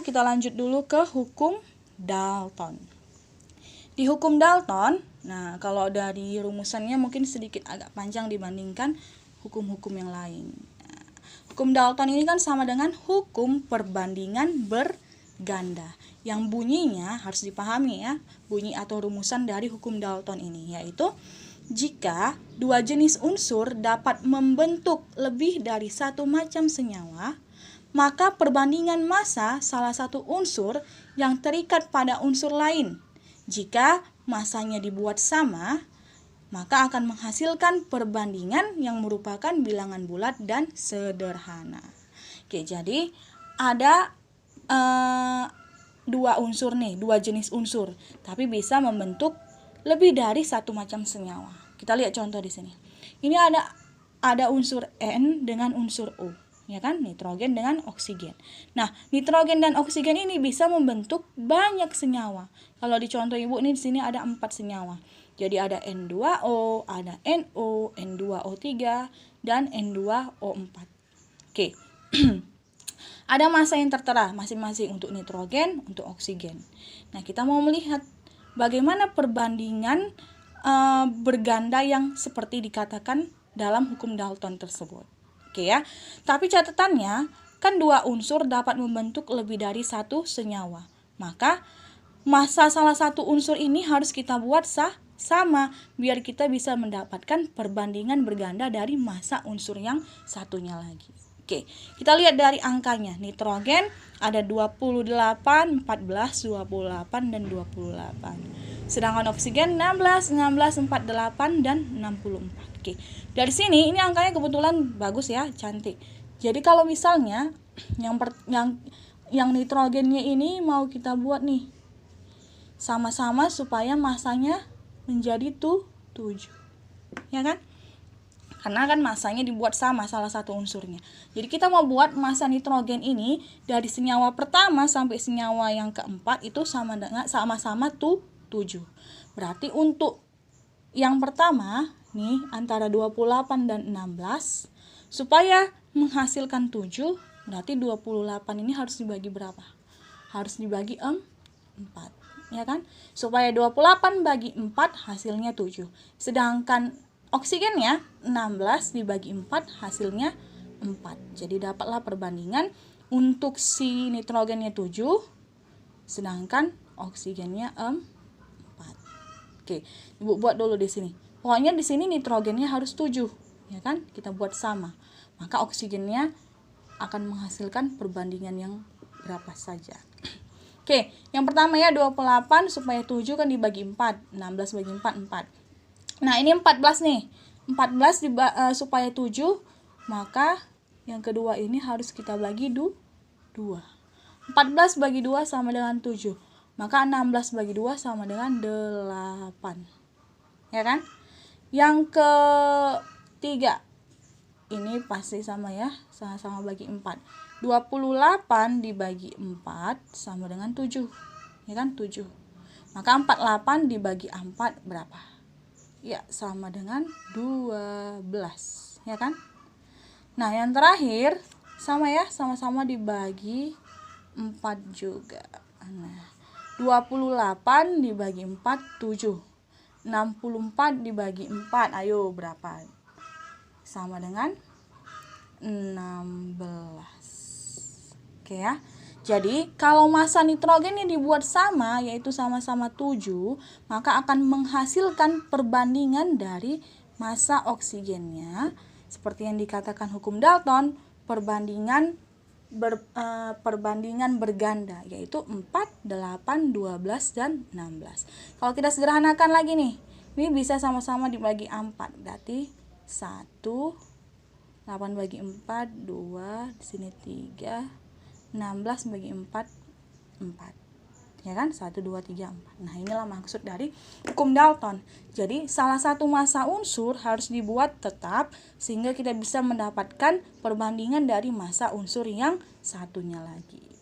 kita lanjut dulu ke hukum Dalton. Di hukum Dalton, nah kalau dari rumusannya mungkin sedikit agak panjang dibandingkan hukum-hukum yang lain. Nah, hukum Dalton ini kan sama dengan hukum perbandingan berganda. Yang bunyinya harus dipahami ya, bunyi atau rumusan dari hukum Dalton ini, yaitu jika dua jenis unsur dapat membentuk lebih dari satu macam senyawa, maka perbandingan massa salah satu unsur yang terikat pada unsur lain, jika massanya dibuat sama, maka akan menghasilkan perbandingan yang merupakan bilangan bulat dan sederhana. Oke, jadi ada dua unsur nih, dua jenis unsur, tapi bisa membentuk lebih dari satu macam senyawa. Kita lihat contoh di sini. Ini ada unsur N dengan unsur O, ya kan? Nitrogen dengan oksigen. Nah, nitrogen dan oksigen ini bisa membentuk banyak senyawa. Kalau di contoh Ibu nih di sini ada 4 senyawa. Jadi ada N2O, ada NO, N2O3 dan N2O4. Oke. Ada massa yang tertera masing-masing untuk nitrogen, untuk oksigen. Nah, kita mau melihat bagaimana perbandingan berganda yang seperti dikatakan dalam hukum Dalton tersebut. Oke ya. Tapi catatannya kan dua unsur dapat membentuk lebih dari satu senyawa. Maka massa salah satu unsur ini harus kita buat sama biar kita bisa mendapatkan perbandingan berganda dari massa unsur yang satunya lagi. Oke, kita lihat dari angkanya. Nitrogen ada 28, 14, 28 dan 28. Sedangkan oksigen 16, 16, 48 dan 64. Oke. Dari sini ini angkanya kebetulan bagus ya, cantik. Jadi kalau misalnya yang nitrogennya ini mau kita buat nih sama-sama supaya massanya menjadi 7. Ya kan? Karena kan massanya dibuat sama salah satu unsurnya. Jadi kita mau buat massa nitrogen ini dari senyawa pertama sampai senyawa yang keempat itu sama-sama 7. Berarti untuk yang pertama nih antara 28 dan 16 supaya menghasilkan 7, berarti 28 ini harus dibagi berapa? Harus dibagi 4. Ya kan? Supaya 28 bagi 4 hasilnya 7. Sedangkan oksigennya 16 dibagi 4 hasilnya 4. Jadi dapatlah perbandingan untuk si nitrogennya 7 sedangkan oksigennya 4. Oke, Ibu buat dulu di sini. Pokoknya di sini nitrogennya harus 7, ya kan? Kita buat sama. Maka oksigennya akan menghasilkan perbandingan yang berapa saja. Oke, yang pertama ya 28 supaya 7 kan dibagi 4. 16 bagi 4, 4. Nah, ini 14 nih. 14 supaya 7, maka yang kedua ini harus kita bagi 2. 14 bagi 2 sama dengan 7. Maka 16 bagi 2 sama dengan 8. Ya kan? Yang ketiga. Ini pasti sama ya, sama-sama bagi 4. 28 dibagi 4 sama dengan 7. Ya kan? 7. Maka 48 dibagi 4 berapa? Ya, sama dengan 12. Ya kan? Nah, yang terakhir sama ya, sama-sama dibagi 4 juga. Nah, 28 dibagi 4, 7. 64 dibagi 4, ayo berapa? Sama dengan 16. Oke ya. Jadi, kalau massa nitrogen yang dibuat sama, yaitu sama-sama 7, maka akan menghasilkan perbandingan dari massa oksigennya. Seperti yang dikatakan hukum Dalton, perbandingan berganda, yaitu 4, 8, 12, dan 16. Kalau kita sederhanakan lagi nih, ini bisa sama-sama dibagi 4, berarti 1, 8 bagi 4, 2, di sini 3, 16 bagi 4, 4. Ya kan? 1, 2, 3, 4. Nah, inilah maksud dari hukum Dalton. Jadi, salah satu massa unsur harus dibuat tetap sehingga kita bisa mendapatkan perbandingan dari massa unsur yang satunya lagi.